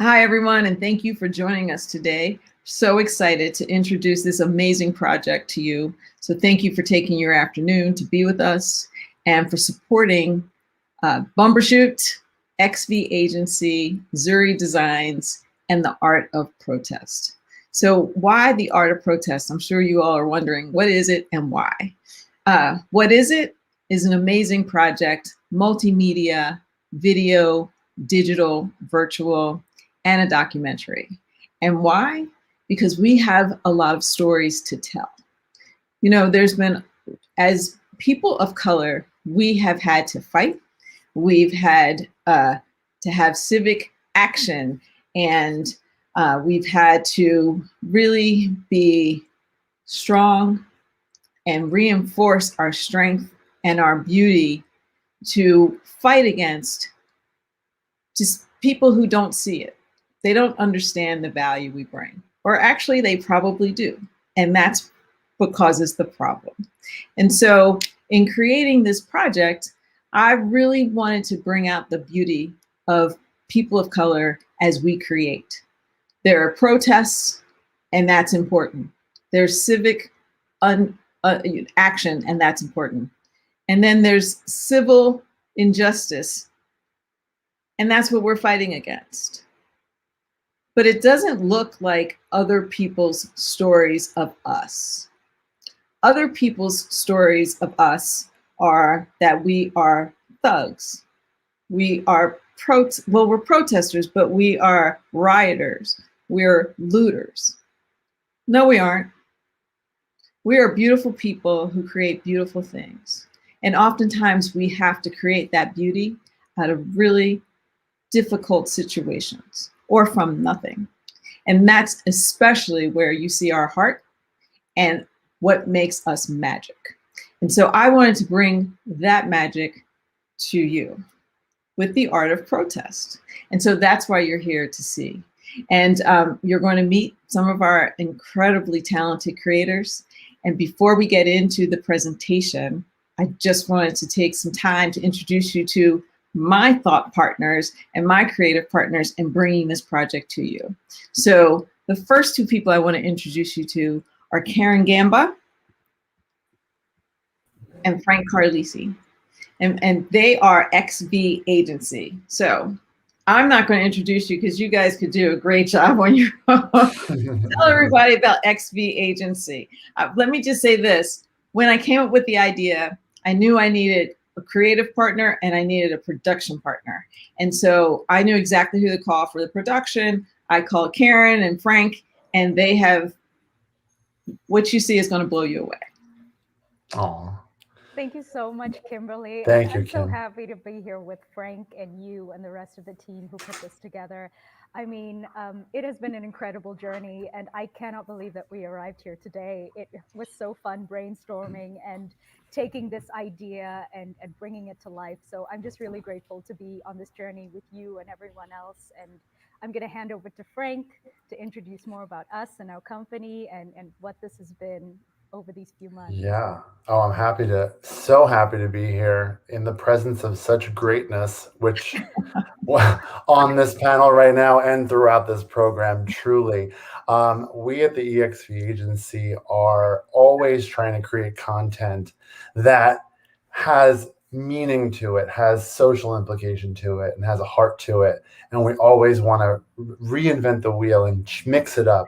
Hi, everyone, and thank you for joining us today. So excited to introduce this amazing project to you. So thank you for taking your afternoon to be with us and for supporting Bumbershoot, XV Agency, Zuri Designs, and the Art of Protest. So why the Art of Protest? I'm sure you all are wondering, what is it and why? What is it? Is an amazing project, multimedia, video, digital, virtual, and a documentary. And why? Because we have a lot of stories to tell. You know, there's been, as people of color, we have had to fight. We've had to have civic action, and we've had to really be strong and reinforce our strength and our beauty to fight against just people who don't see it. They don't understand the value we bring, or actually they probably do. And that's what causes the problem. And so in creating this project, I really wanted to bring out the beauty of people of color as we create. There are protests, and that's important. There's civic action, and that's important. And then there's civil injustice, and that's what we're fighting against. But it doesn't look like other people's stories of us. Other people's stories of us are that we are thugs. We are we're protesters, but we are rioters. We're looters. No, we aren't. We are beautiful people who create beautiful things. And oftentimes we have to create that beauty out of really difficult situations or from nothing. And that's especially where you see our heart and what makes us magic. And so I wanted to bring that magic to you with the Art of Protest. And so that's why you're here to see. And you're going to meet some of our incredibly talented creators. And before we get into the presentation, I just wanted to take some time to introduce you to my thought partners and my creative partners in bringing this project to you. So the first two people I want to introduce you to are Karen Gamba and Frank Carlisi. And they are XV Agency. So I'm not going to introduce you because you guys could do a great job on your own. Tell everybody about XV Agency. Let me just say this. When I came up with the idea, I knew I needed a creative partner and I needed a production partner. And so I knew exactly who to call for the production. I called Karen and Frank, and they have, what you see is going to blow you away. Aw. Thank you so much, Kimberly. Thank you, I'm so Kim. happy to be here with Frank and you and the rest of the team who put this together. I mean, it has been an incredible journey, and I cannot believe that we arrived here today. It was so fun brainstorming and taking this idea and bringing it to life. So I'm just really grateful to be on this journey with you and everyone else. And I'm going to hand over to Frank to introduce more about us and our company and what this has been over these few months. Yeah. Oh, I'm so happy to be here in the presence of such greatness, which on this panel right now and throughout this program, truly. We at the EXV Agency are always trying to create content that has meaning to it, has social implication to it, and has a heart to it. And we always want to reinvent the wheel and mix it up.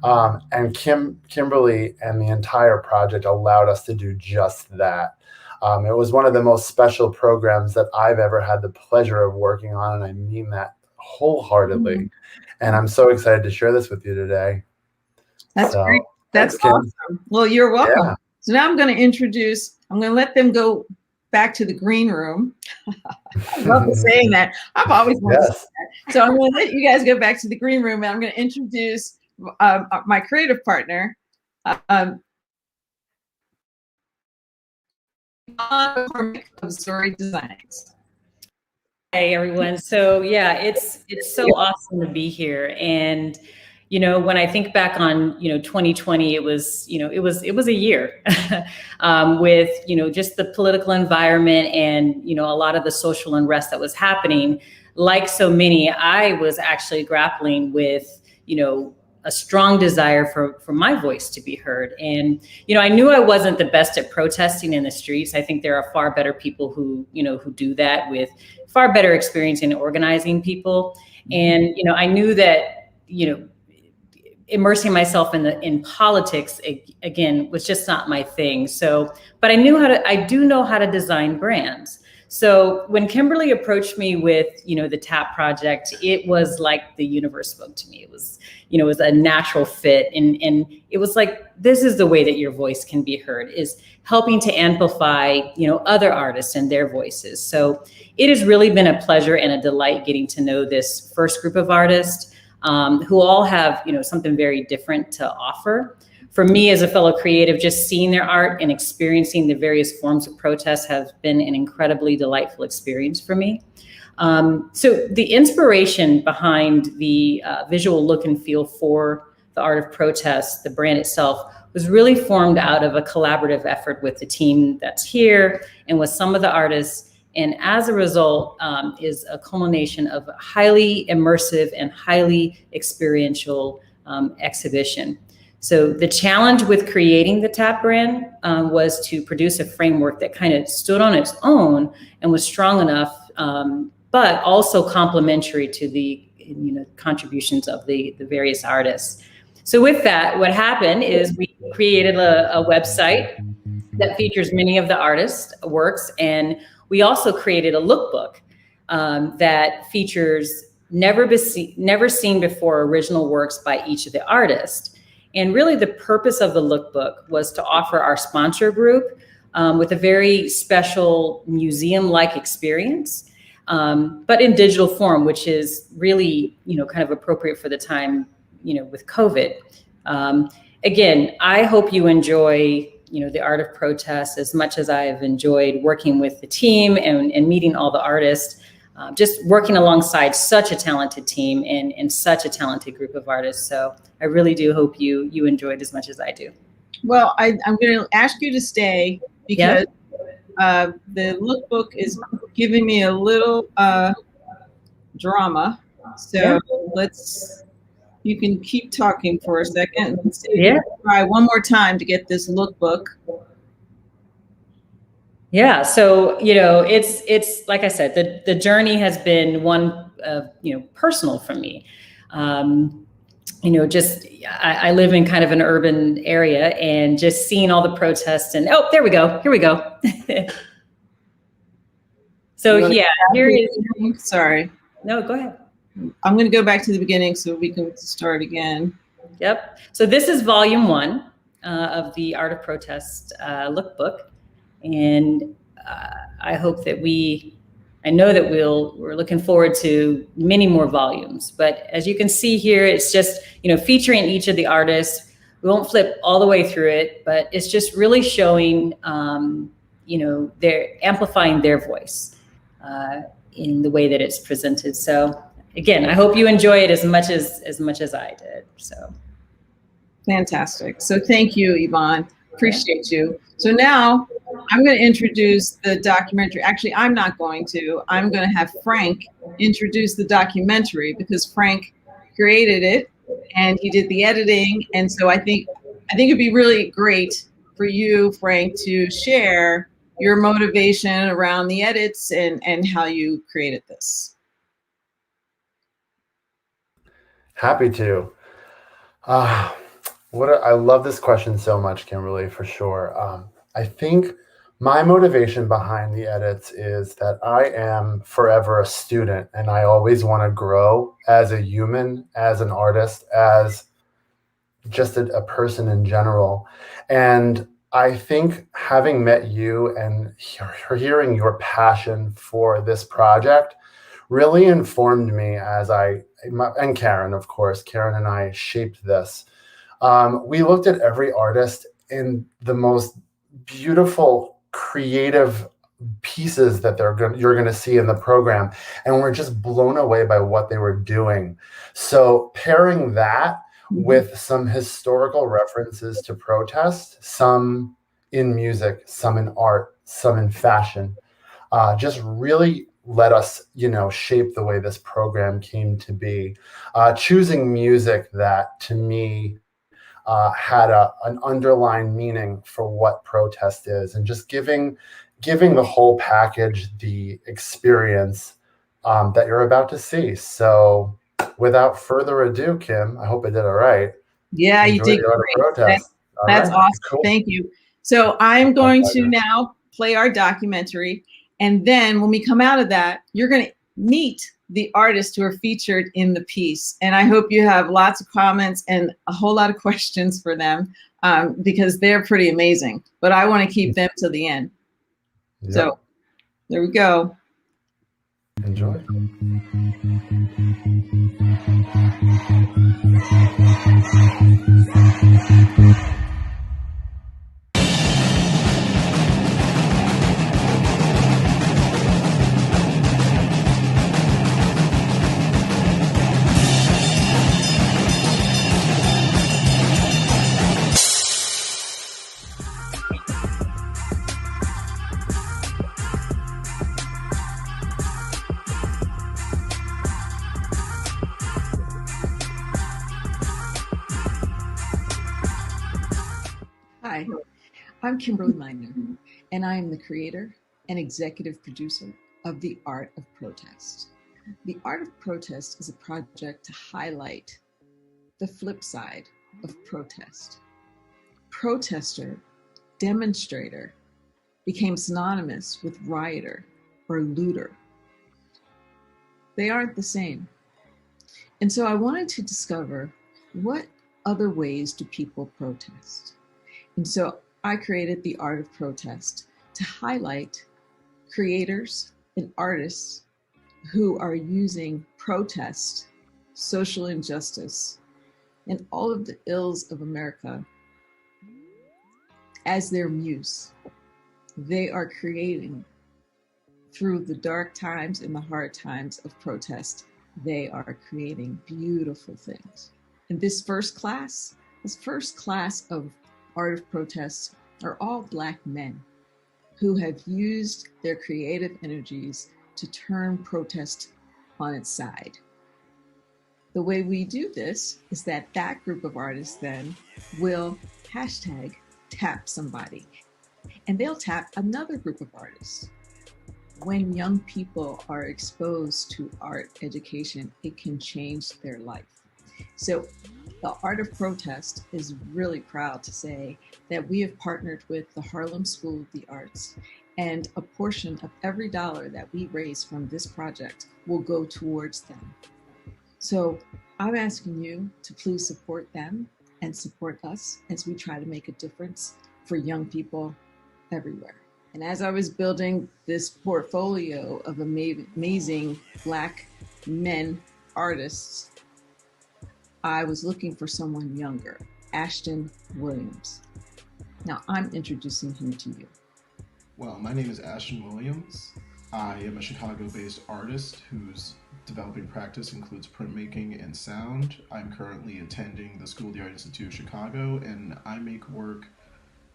And Kimberly and the entire project allowed us to do just that. It was one of the most special programs that I've ever had the pleasure of working on, and I mean that wholeheartedly. Mm-hmm. And I'm so excited to share this with you today. That's great. That's awesome. Well, you're welcome. Yeah. So now I'm going to let them go back to the green room. I love saying that. I've always wanted to say that. So I'm going to let you guys go back to the green room, and I'm going to introduce my creative partner, of Zuri Designs. Hey everyone. So yeah, it's so awesome to be here. And you know, when I think back on 2020, it was a year with just the political environment and a lot of the social unrest that was happening. like so many, I was actually grappling with, a strong desire for my voice to be heard. And, I knew I wasn't the best at protesting in the streets. I think there are far better people who do that with far better experience in organizing people. And, I knew that, immersing myself in politics again was just not my thing. So, but I do know how to design brands. So when Kimberly approached me with, the TAP project, it was like the universe spoke to me. It was a natural fit. And it was like, this is the way that your voice can be heard, is helping to amplify, other artists and their voices. So it has really been a pleasure and a delight getting to know this first group of artists who all have, something very different to offer. For me as a fellow creative, just seeing their art and experiencing the various forms of protest has been an incredibly delightful experience for me. So the inspiration behind the visual look and feel for the art of protest, the brand itself, was really formed out of a collaborative effort with the team that's here and with some of the artists. And as a result, is a culmination of a highly immersive and highly experiential exhibition. So the challenge with creating the TAP brand was to produce a framework that kind of stood on its own and was strong enough, but also complementary to the contributions of the various artists. So with that, what happened is we created a website that features many of the artists' works, and we also created a lookbook that features never seen before original works by each of the artists. And really the purpose of the lookbook was to offer our sponsor group with a very special museum-like experience, but in digital form, which is really, kind of appropriate for the time, with COVID. Again, I hope you enjoy, the art of protest as much as I have enjoyed working with the team and meeting all the artists. Just working alongside such a talented team and such a talented group of artists. So I really do hope you enjoyed as much as I do. Well, I'm going to ask you to stay because the lookbook is giving me a little drama. So you can keep talking for a second. Let's see. Yeah. Try one more time to get this lookbook. Yeah, so it's like I said, the journey has been one personal for me. I live in kind of an urban area, and just seeing all the protests and here we go. So here is. Sorry. No, go ahead. I'm going to go back to the beginning so we can start again. Yep. So this is volume 1 of the Art of Protest lookbook. And I hope that I know that we're looking forward to many more volumes. But as you can see here, it's just, featuring each of the artists. We won't flip all the way through it, but it's just really showing, they're amplifying their voice in the way that it's presented. So again, I hope you enjoy it as much as I did. So fantastic. So thank you, Yvonne. Appreciate you. So now I'm going to introduce the documentary. Actually, I'm not going to. I'm going to have Frank introduce the documentary because Frank created it and he did the editing. And so I think it'd be really great for you, Frank, to share your motivation around the edits and how you created this. Happy to. I love this question so much, Kimberly, for sure. I think my motivation behind the edits is that I am forever a student, and I always want to grow as a human, as an artist, as just a person in general. And I think having met you and hearing your passion for this project really informed me and Karen, of course. Karen and I shaped this. We looked at every artist in the most beautiful, creative pieces that you're going to see in the program, and we're just blown away by what they were doing. So pairing that with some historical references to protest, some in music, some in art, some in fashion, just really let us, shape the way this program came to be. Choosing music that, to me, had an underlying meaning for what protest is, and just giving the whole package the experience that you're about to see. So without further ado, Kim, I hope I did all right. Yeah, you Enjoy did the art of great. protest. That's All right. awesome. Cool. Thank you. So I'm going to now play our documentary. And then when we come out of that, you're going to meet the artists who are featured in the piece. And I hope you have lots of comments and a whole lot of questions for them because they're pretty amazing. But I want to keep them to the end. Yep. So there we go. Enjoy. Hi, I'm Kimberly Minder, and I am the creator and executive producer of The Art of Protest. The Art of Protest is a project to highlight the flip side of protest. Protester, demonstrator became synonymous with rioter or looter. They aren't the same. And so I wanted to discover what other ways do people protest. And so I created The Art of Protest to highlight creators and artists who are using protest, social injustice, and all of the ills of America as their muse. They are creating, through the dark times and the hard times of protest, they are creating beautiful things. And this first class of Art of Protest are all Black men who have used their creative energies to turn protest on its side. The way we do this is that group of artists then will hashtag tap somebody, and they'll tap another group of artists. When young people are exposed to art education, it can change their life. So the Art of Protest is really proud to say that we have partnered with the Harlem School of the Arts, and a portion of every dollar that we raise from this project will go towards them. So I'm asking you to please support them and support us as we try to make a difference for young people everywhere. And as I was building this portfolio of amazing Black men artists, I was looking for someone younger, Ashton Williams. Now I'm introducing him to you. Well, my name is Ashton Williams. I am a Chicago-based artist whose developing practice includes printmaking and sound. I'm currently attending the School of the Art Institute of Chicago, and I make work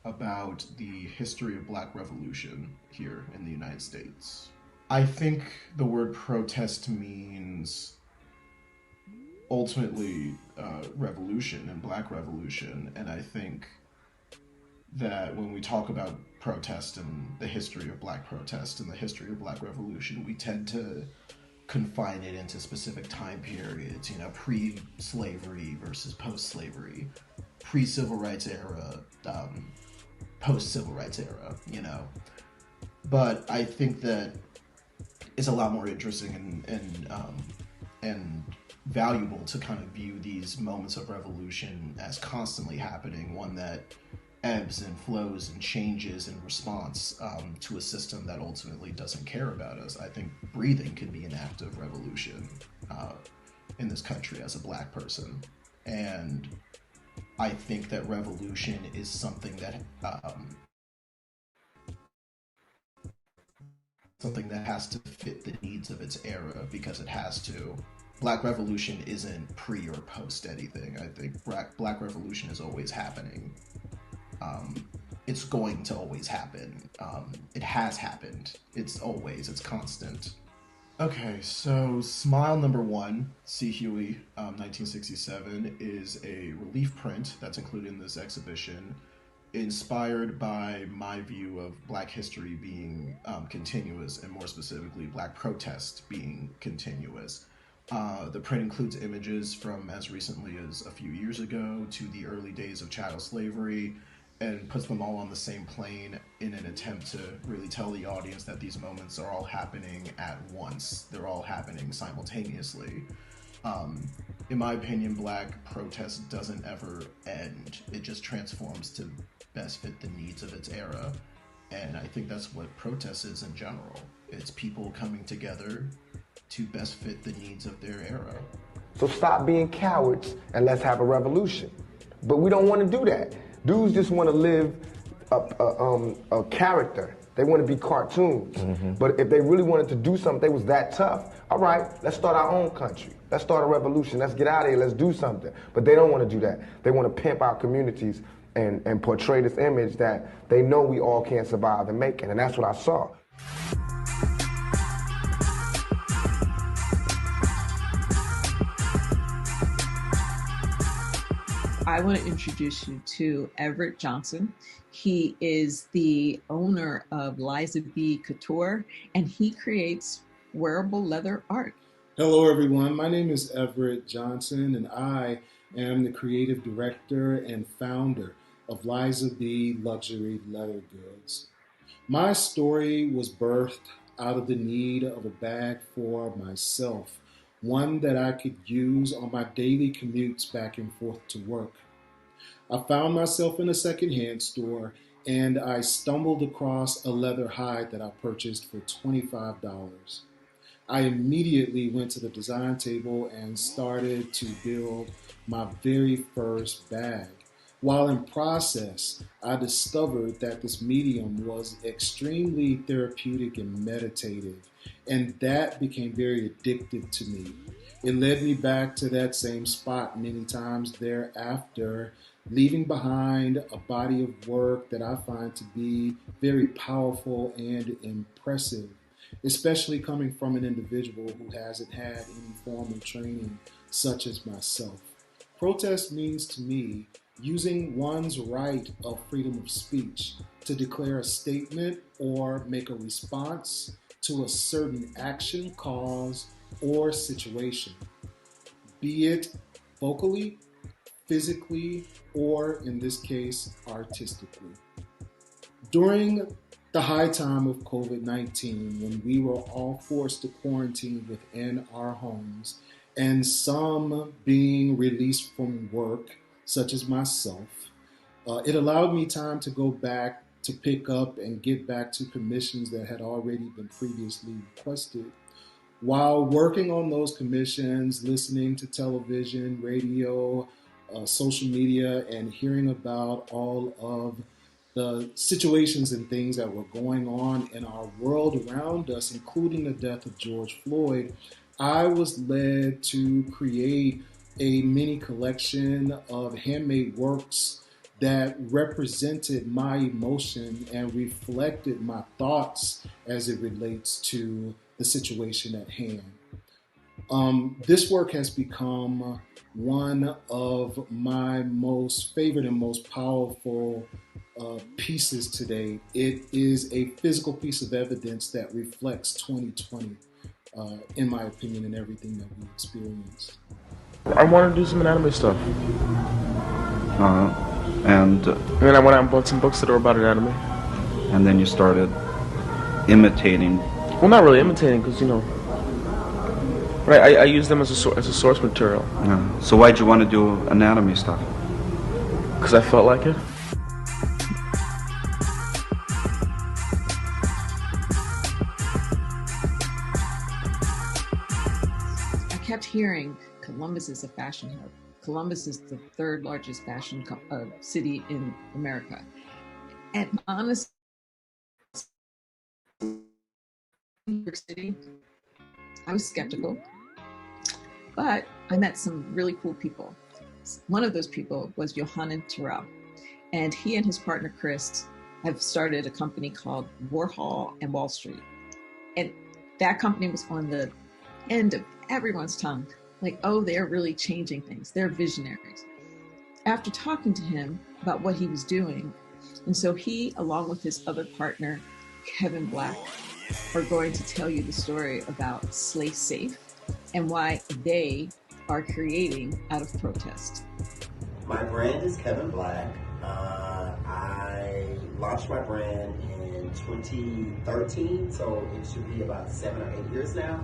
about the history of Black Revolution here in the United States. I think the word protest means ultimately revolution and Black revolution, and I think that when we talk about protest and the history of Black protest and the history of Black revolution, we tend to confine it into specific time periods, pre-slavery versus post-slavery, pre-civil rights era, post-civil rights era, But I think that it's a lot more interesting and valuable to kind of view these moments of revolution as constantly happening, one that ebbs and flows and changes in response to a system that ultimately doesn't care about us. I think breathing can be an act of revolution in this country as a Black person. And I think that revolution is something that has to fit the needs of its era, because it has to. Black revolution isn't pre or post anything. I think Black revolution is always happening. It's going to always happen. It has happened. It's constant. Okay, so Smile Number One, C. Huey, 1967, is a relief print that's included in this exhibition, inspired by my view of Black history being continuous, and more specifically, Black protest being continuous. The print includes images from as recently as a few years ago to the early days of chattel slavery, and puts them all on the same plane in an attempt to really tell the audience that these moments are all happening at once. They're all happening simultaneously. Um, in my opinion, Black protest doesn't ever end. It just transforms to best fit the needs of its era. And I think that's what protest is in general. It's people coming together to best fit the needs of their era. So stop being cowards and let's have a revolution. But we don't want to do that. Dudes just want to live a character. They want to be cartoons. But if they really wanted to do something, they was that tough. All right, let's start our own country. Let's start a revolution. Let's get out of here. Let's do something. But they don't want to do that. They want to pimp our communities and portray this image that they know we all can't survive and make it. And that's what I saw. I want to introduce you to Everett Johnson. He is the owner of Liza B. Couture, and he creates wearable leather art. Hello, everyone. My name is Everett Johnson, and I am the creative director and founder of Liza B. Luxury Leather Goods. My story was birthed out of the need of a bag for myself, one that I could use on my daily commutes back and forth to work. I found myself in a secondhand store, and I stumbled across a leather hide that I purchased for $25. I immediately went to the design table and started to build my very first bag. While in process, I discovered that this medium was extremely therapeutic and meditative, and that became very addictive to me. It led me back to that same spot many times thereafter, leaving behind a body of work that I find to be very powerful and impressive, especially coming from an individual who hasn't had any formal training such as myself. Protest means to me using one's right of freedom of speech to declare a statement or make a response to a certain action, cause, or situation, be it vocally, physically, or in this case, artistically. During the high time of COVID-19, when we were all forced to quarantine within our homes, and some being released from work, such as myself, it allowed me time to go back to pick up and get back to commissions that had already been previously requested. While working on those commissions, listening to television, radio, social media, and hearing about all of the situations and things that were going on in our world around us, including the death of George Floyd, I was led to create a mini collection of handmade works that represented my emotion and reflected my thoughts as it relates to the situation at hand. This work has become one of my most favorite and most powerful pieces today. It is a physical piece of evidence that reflects 2020, in my opinion, and everything that we experienced. I wanted to do some anatomy stuff. And then I went out and bought some books that are about anatomy. And then you started imitating. Well, not really imitating, because right, I use them as a source material. Yeah. So why'd you want to do anatomy stuff? Because I felt like it. I kept hearing Columbus is a fashion hub. Columbus is the third largest fashion city in America. And honestly, New York City, I was skeptical, but I met some really cool people. One of those people was Johanna and Terrell, and he and his partner Chris have started a company called Warhol and Wall Street. And that company was on the end of everyone's tongue. Like, oh, they're really changing things. They're visionaries. After talking to him about what he was doing, and so he, along with his other partner, Kevin Black, are going to tell you the story about Slay Safe and why they are creating out of protest. My brand is Kevin Black. I launched my brand in 2013, so it should be about 7 or 8 years now.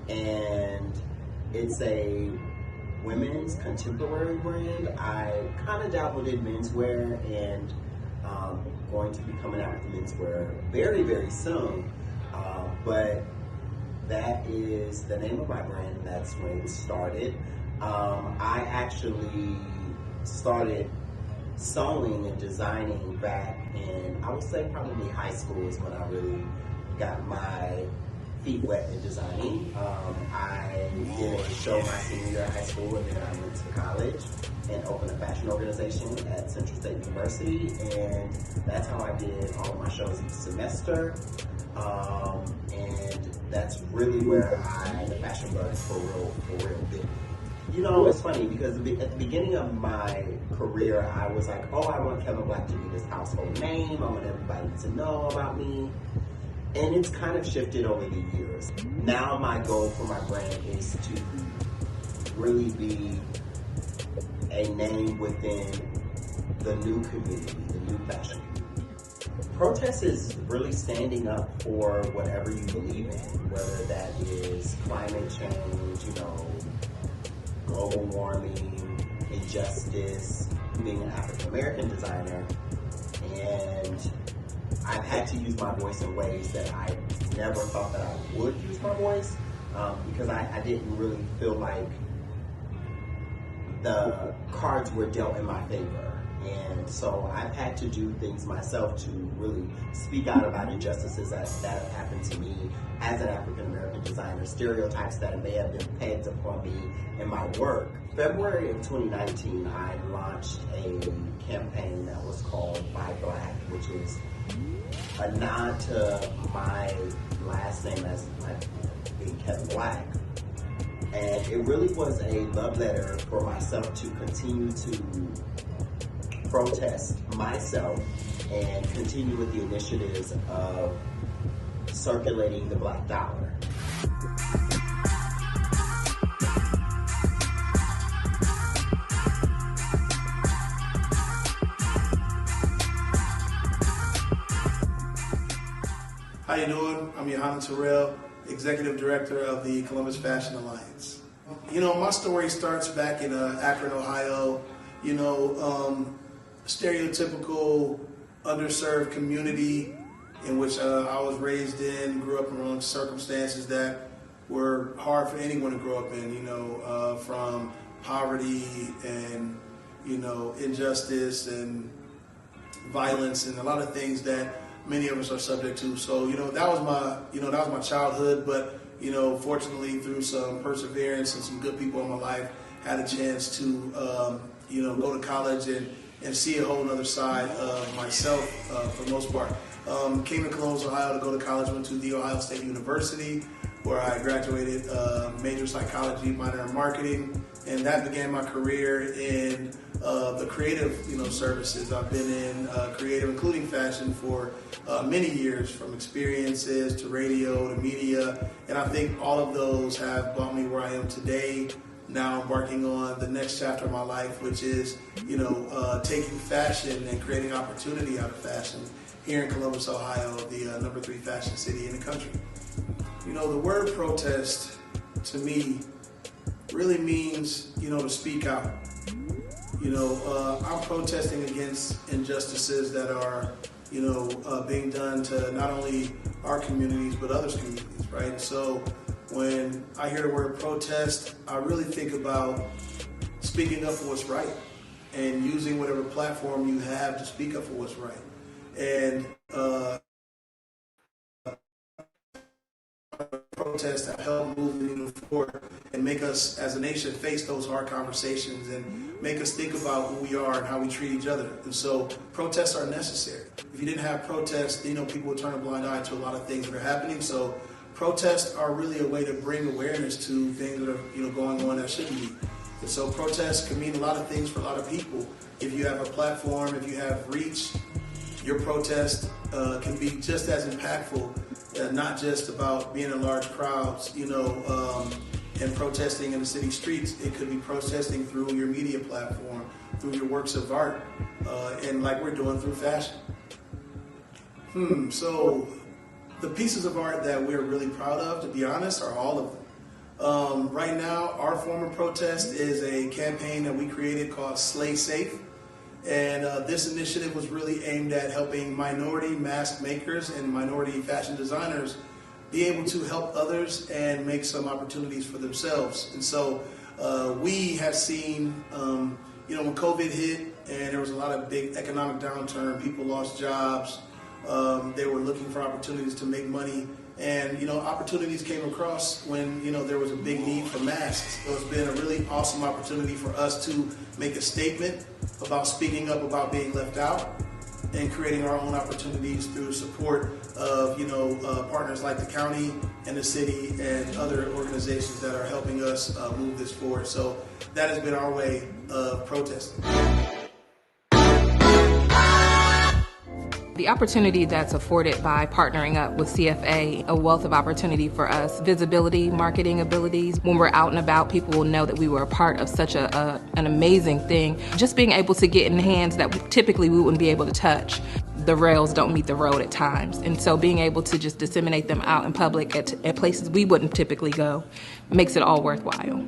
And it's a women's contemporary brand. I kind of dabbled in menswear and going to be coming out with menswear very, very soon. But that is the name of my brand, and that's when it started. I actually started sewing and designing back in, I would say probably high school is when I really got my feet wet in designing. I did a show my senior year of high school, and then I went to college and opened a fashion organization at Central State University, and that's how I did all of my shows each semester. And that's really where the fashion bug for real big. You know, it's funny because at the beginning of my career, I was like, oh, I want Kevin Black to be this household name. I want everybody to know about me. And it's kind of shifted over the years. Now my goal for my brand is to really be a name within the new community, the new fashion community. Protest is really standing up for whatever you believe in, whether that is climate change, you know, global warming, injustice, being an African-American designer. And I've had to use my voice in ways that I never thought that I would use my voice, because I didn't really feel like the cards were dealt in my favor. And so I've had to do things myself to really speak out about injustices that have happened to me as an African-American designer, stereotypes that may have been pegged upon me in my work. February of 2019, I launched a campaign that was called Buy Black, which is a nod to my last name as being Kevin Black. And it really was a love letter for myself to continue to protest myself and continue with the initiatives of circulating the Black dollar. How you doing? I'm Johanna, Terrell, Executive Director of the Columbus Fashion Alliance. You know, my story starts back in Akron, Ohio. You know, stereotypical underserved community in which I was raised in, grew up in circumstances that were hard for anyone to grow up in, you know, from poverty and, you know, injustice and violence and a lot of things that many of us are subject to. So, you know, that was my childhood, but, you know, fortunately through some perseverance and some good people in my life, had a chance to, you know, go to college and see a whole other side of myself for the most part. Came to Columbus, Ohio to go to college, went to The Ohio State University, where I graduated major psychology, minor in marketing, and that began my career in the creative, you know, services. I've been in creative, including fashion, for many years, from experiences to radio to media, and I think all of those have brought me where I am today. Now embarking on the next chapter of my life, which is, you know, taking fashion and creating opportunity out of fashion here in Columbus, Ohio, the #3 fashion city in the country. You know, the word protest to me really means, you know, to speak out. You know, I'm protesting against injustices that are, you know, being done to not only our communities, but others' communities, right? So when I hear the word protest, I really think about speaking up for what's right and using whatever platform you have to speak up for what's right. And protests have helped move the needle forward and make us as a nation face those hard conversations and make us think about who we are and how we treat each other. And so protests are necessary. If you didn't have protests, you know, people would turn a blind eye to a lot of things that are happening. So protests are really a way to bring awareness to things that are going on that shouldn't be. And so protests can mean a lot of things for a lot of people. If you have a platform, if you have reach, your protest can be just as impactful, not just about being in large crowds, and protesting in the city streets. It could be protesting through your media platform, through your works of art, and like we're doing through fashion. So the pieces of art that we're really proud of, to be honest, are all of them. Right now, our form of protest is a campaign that we created called Slay Safe. And this initiative was really aimed at helping minority mask makers and minority fashion designers be able to help others and make some opportunities for themselves. And so we have seen, when COVID hit and there was a lot of big economic downturn, people lost jobs, they were looking for opportunities to make money. And, opportunities came across when, there was a big need for masks. So it's been a really awesome opportunity for us to make a statement about speaking up about being left out and creating our own opportunities through support of, partners like the county and the city and other organizations that are helping us move this forward. So that has been our way of protesting. The opportunity that's afforded by partnering up with CFA, a wealth of opportunity for us, visibility, marketing abilities. When we're out and about, people will know that we were a part of such an amazing thing. Just being able to get in hands that typically we wouldn't be able to touch. The rails don't meet the road at times. And so being able to just disseminate them out in public at places we wouldn't typically go makes it all worthwhile.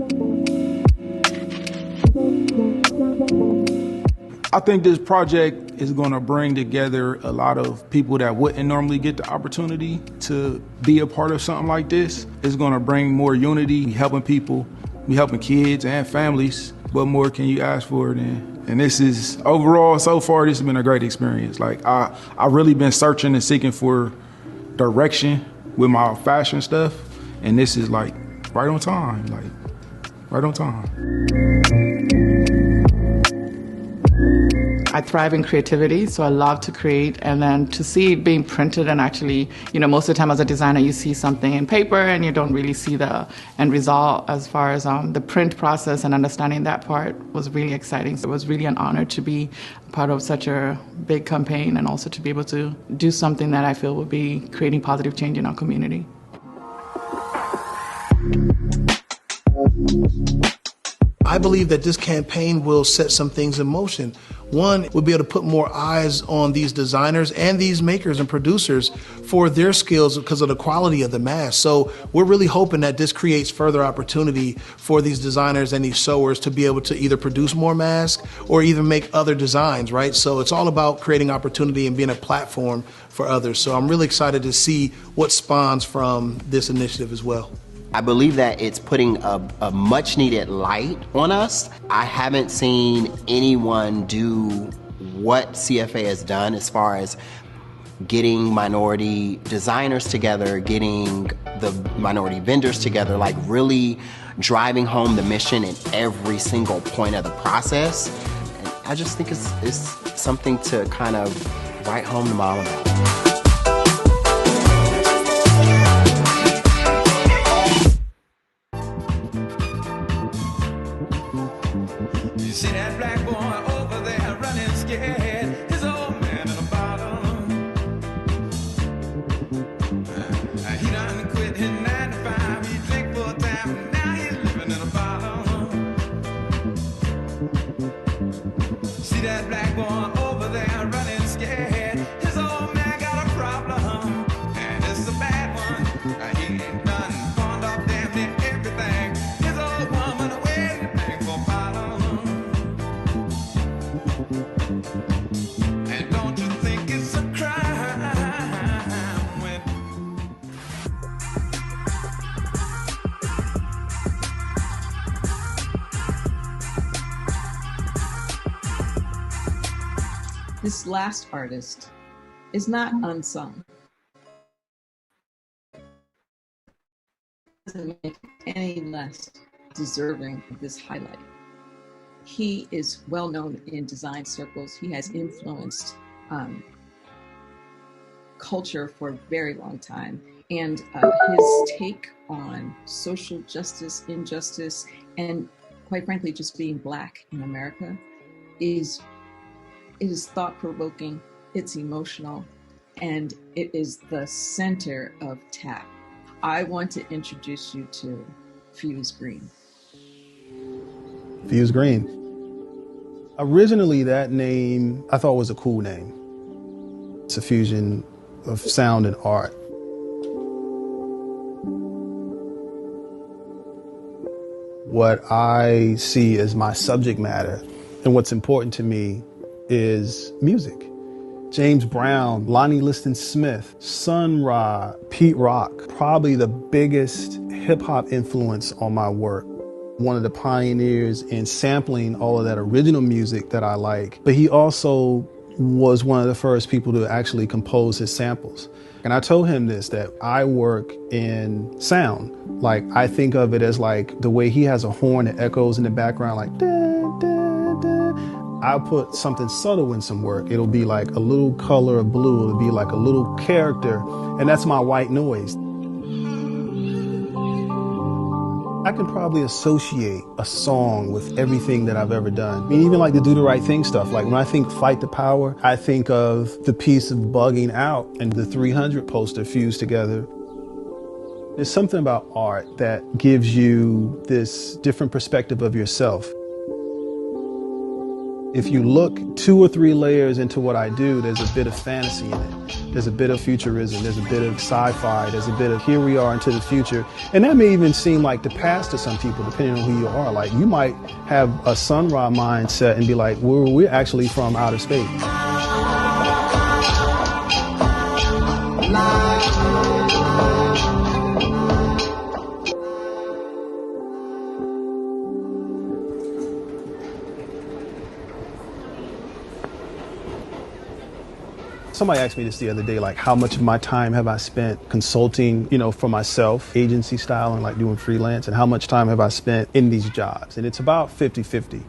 I think this project is going to bring together a lot of people that wouldn't normally get the opportunity to be a part of something like this. It's going to bring more unity, helping people, helping kids and families. What more can you ask for then? And this is, overall, so far, this has been a great experience. Like, I've really been searching and seeking for direction with my fashion stuff. And this is like right on time, right on time. I thrive in creativity, so I love to create, and then to see it being printed and actually, most of the time as a designer, you see something in paper and you don't really see the end result. As far as the print process and understanding that part was really exciting. So it was really an honor to be part of such a big campaign and also to be able to do something that I feel would be creating positive change in our community. I believe that this campaign will set some things in motion. One, we'll be able to put more eyes on these designers and these makers and producers for their skills because of the quality of the mask. So we're really hoping that this creates further opportunity for these designers and these sewers to be able to either produce more masks or even make other designs, right? So it's all about creating opportunity and being a platform for others. So I'm really excited to see what spawns from this initiative as well. I believe that it's putting a much needed light on us. I haven't seen anyone do what CFA has done as far as getting minority designers together, getting the minority vendors together, like really driving home the mission in every single point of the process. And I just think it's something to kind of write home to mom about. See that black boy over there running scared, his old man in a bottle. He done quit his 9 to 5, he drink full time, and now he's living in a bottle. See that black boy over there running scared, his old man got a problem, and it's a bad one. He ain't done pawned off damn near everything, his old woman away to beg for bottle. And don't you think it's a crime when This last artist is not unsung. Doesn't make it any less deserving of this highlight. He is well known in design circles. He has influenced culture for a very long time. And his take on social justice, injustice, and quite frankly, just being Black in America is thought-provoking, it's emotional, and it is the center of TAP. I want to introduce you to Fuse Green. Fuse Green. Originally, that name I thought was a cool name. It's a fusion of sound and art. What I see as my subject matter and what's important to me is music. James Brown, Lonnie Liston Smith, Sun Ra, Pete Rock, probably the biggest hip hop influence on my work. One of the pioneers in sampling all of that original music that I like, but he also was one of the first people to actually compose his samples. And I told him this, that I work in sound. Like, I think of it as like the way he has a horn that echoes in the background, like da, da, da. I'll put something subtle in some work. It'll be like a little color of blue. It'll be like a little character. And that's my white noise. I can probably associate a song with everything that I've ever done. I mean, even like the Do the Right Thing stuff. Like when I think Fight the Power, I think of the piece of Bugging Out and the 300 poster fused together. There's something about art that gives you this different perspective of yourself. If you look 2 or 3 layers into what I do, there's a bit of fantasy in it. There's a bit of futurism, there's a bit of sci-fi, there's a bit of here we are into the future. And that may even seem like the past to some people, depending on who you are. Like you might have a Sun Ra mindset and be like, we're actually from outer space. Somebody asked me this the other day, like how much of my time have I spent consulting, for myself, agency style and like doing freelance, and how much time have I spent in these jobs? And it's about 50-50.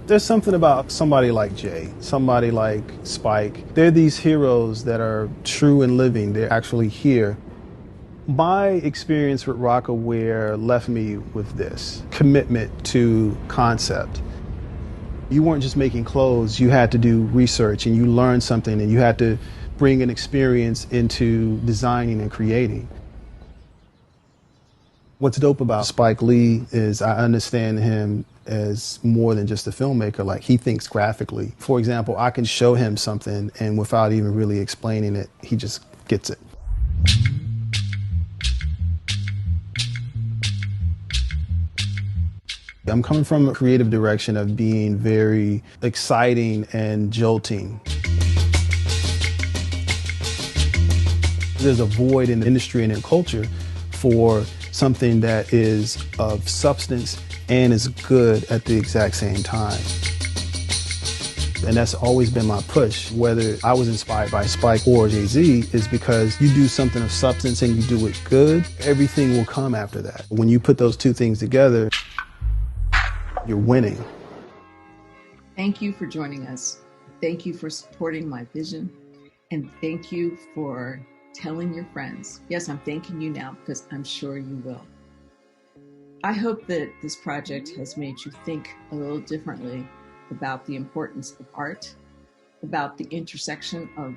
There's something about somebody like Jay, somebody like Spike. They're these heroes that are true and living. They're actually here. My experience with Rockaware left me with this commitment to concept. You weren't just making clothes, you had to do research and you learned something and you had to bring an experience into designing and creating. What's dope about Spike Lee is I understand him as more than just a filmmaker. Like he thinks graphically. For example, I can show him something and without even really explaining it, he just gets it. I'm coming from a creative direction of being very exciting and jolting. There's a void in the industry and in culture for something that is of substance and is good at the exact same time. And that's always been my push, whether I was inspired by Spike or Jay-Z, is because you do something of substance and you do it good, everything will come after that. When you put those two things together, you're winning. Thank you for joining us. Thank you for supporting my vision. And thank you for telling your friends. Yes, I'm thanking you now because I'm sure you will. I hope that this project has made you think a little differently about the importance of art, about the intersection of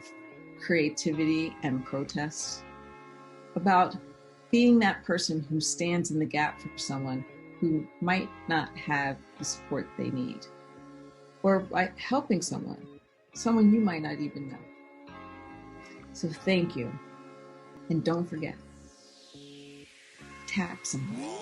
creativity and protest, about being that person who stands in the gap for someone who might not have the support they need, or by helping someone you might not even know. So thank you. And don't forget, tap someone.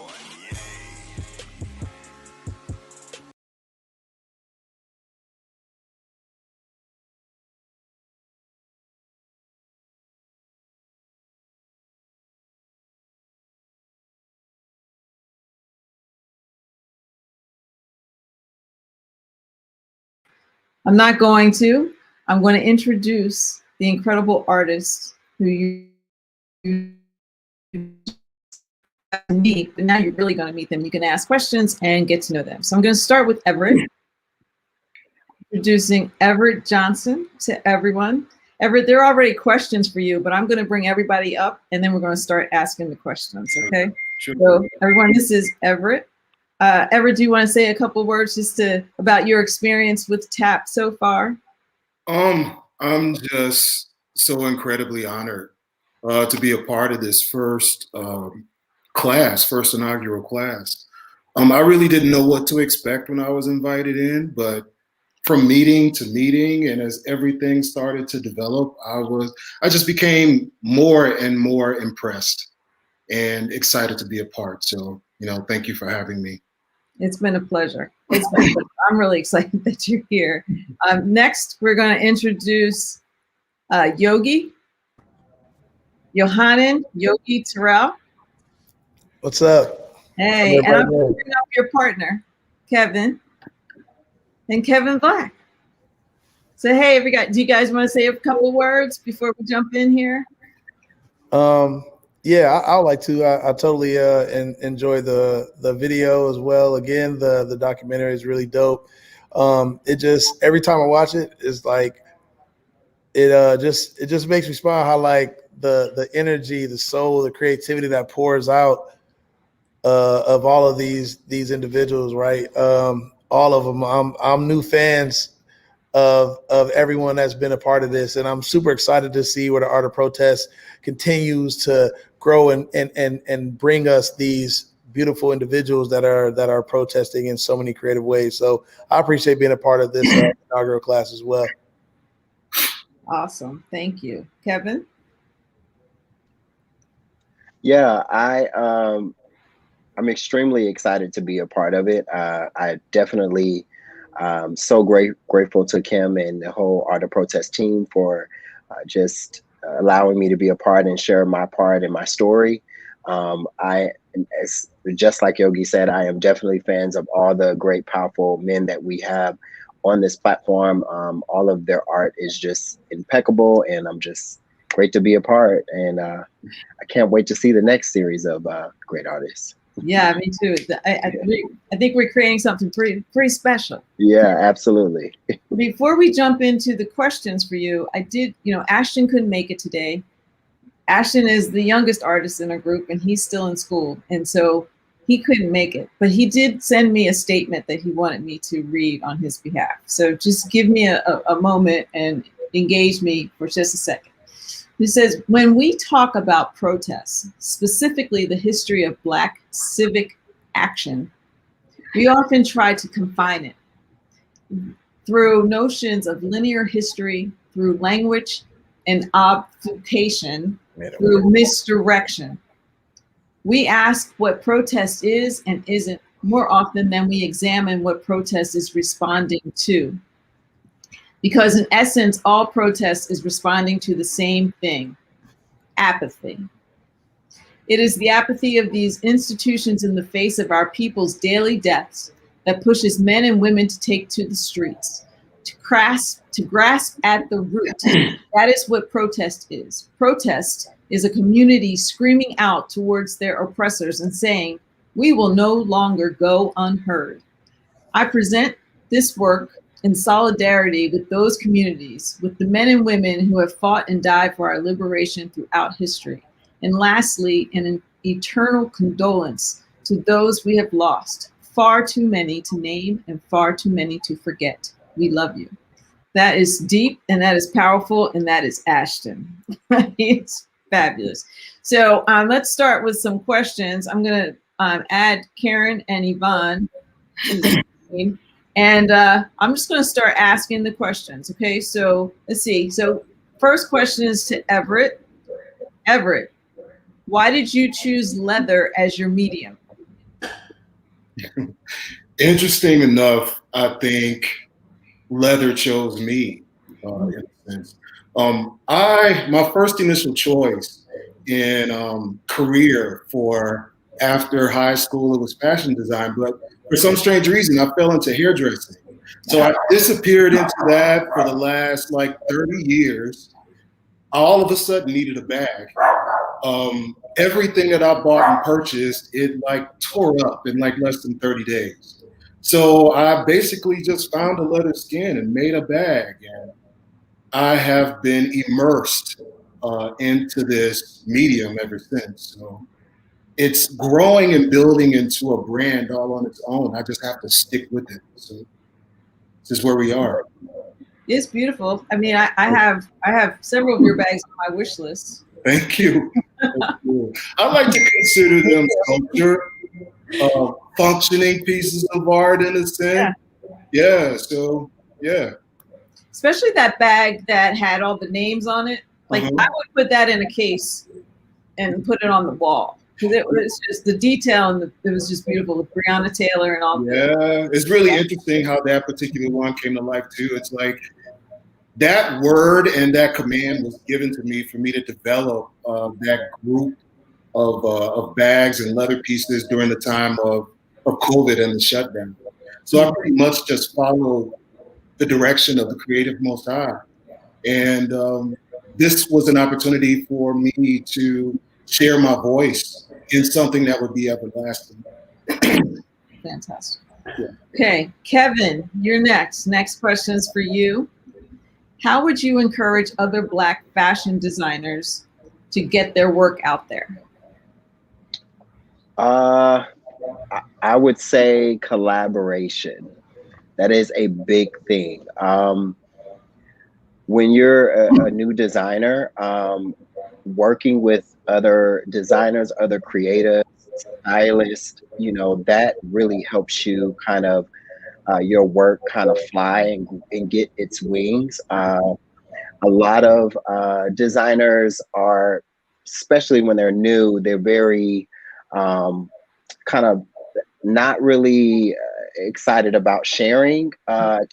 I'm not going to. I'm going to introduce the incredible artists who you meet, but now you're really going to meet them. You can ask questions and get to know them. So I'm going to start with Everett. Introducing Everett Johnson to everyone. Everett, there are already questions for you, but I'm going to bring everybody up and then we're going to start asking the questions, okay? Sure. So everyone, this is Everett. Everett, do you want to say a couple words about your experience with TAP so far? I'm just so incredibly honored to be a part of this first inaugural class. I really didn't know what to expect when I was invited in, but from meeting to meeting, and as everything started to develop, I just became more and more impressed and excited to be a part. So, thank you for having me. It's been a pleasure. I'm really excited that you're here. Next, we're going to introduce Yogi, Johanna, Yogi, Terrell. What's up? Hey, and I'm bringing up your partner, Kevin, and Kevin Black. So, hey, do you guys want to say a couple words before we jump in here? Yeah, I would like to. I totally enjoy the video as well. Again, the documentary is really dope. It just, every time I watch it, it's like it just makes me smile how like the energy, the soul, the creativity that pours out of all of these individuals, right? All of them. I'm new fans of everyone that's been a part of this, and I'm super excited to see where the art of protest continues to grow and bring us these beautiful individuals that are protesting in so many creative ways. So I appreciate being a part of this inaugural class as well. Awesome, thank you, Kevin. Yeah, I'm extremely excited to be a part of it. I definitely so grateful to Kim and the whole Art of Protest team for just allowing me to be a part and share my part in my story. Just like Yogi said, I am definitely fans of all the great, powerful men that we have on this platform. All of their art is just impeccable, and I'm just great to be a part. And I can't wait to see the next series of great artists. Yeah, me too. I think we're creating something pretty special. Yeah, absolutely. Before we jump into the questions for you, Ashton couldn't make it today. Ashton is the youngest artist in our group, and he's still in school, and so he couldn't make it. But he did send me a statement that he wanted me to read on his behalf. So just give me a moment and engage me for just a second. He says, when we talk about protests, specifically the history of Black civic action, we often try to confine it through notions of linear history, through language and obfuscation, through misdirection. We ask what protest is and isn't more often than we examine what protest is responding to. Because in essence, all protest is responding to the same thing, apathy. It is the apathy of these institutions in the face of our people's daily deaths that pushes men and women to take to the streets, to grasp at the root. That is what protest is. Protest is a community screaming out towards their oppressors and saying, we will no longer go unheard. I present this work in solidarity with those communities, with the men and women who have fought and died for our liberation throughout history. And lastly, an eternal condolence to those we have lost, far too many to name and far too many to forget. We love you. That is deep, and that is powerful, and that is Ashton. It's fabulous. So let's start with some questions. I'm gonna add Karen and Yvonne. And I'm just going to start asking the questions. Okay, so let's see. So first question is to Everett. Everett, why did you choose leather as your medium? Interesting enough, I think leather chose me in a sense. My first initial choice in career for after high school, it was fashion design, but for some strange reason, I fell into hairdressing. So I disappeared into that for the last 30 years. I all of a sudden needed a bag. Everything that I bought and purchased, it tore up in less than 30 days. So I basically just found a leather skin and made a bag. And I have been immersed into this medium ever since. So it's growing and building into a brand all on its own. I just have to stick with it. So this is where we are. It's beautiful. I mean, I have several of your bags on my wish list. Thank you. I like to consider them sculpture, functioning pieces of art in a sense. Yeah. So yeah. Especially that bag that had all the names on it. Like I would put that in a case and put it on the wall. Because it was just the detail and it was just beautiful with Breonna Taylor and all. Yeah, it's really interesting how that particular one came to life too. It's like that word and that command was given to me for me to develop that group of bags and leather pieces during the time of COVID and the shutdown. So I pretty much just followed the direction of the creative Most High. And this was an opportunity for me to share my voice in something that would be everlasting. Fantastic. Yeah. Okay, Kevin, you're next. Next question is for you. How would you encourage other Black fashion designers to get their work out there? I would say collaboration. That is a big thing. When you're a new designer, working with other designers, other creatives, stylists, that really helps you kind of your work kind of fly and get its wings. A lot of designers are, especially when they're new, they're very kind of not really excited about sharing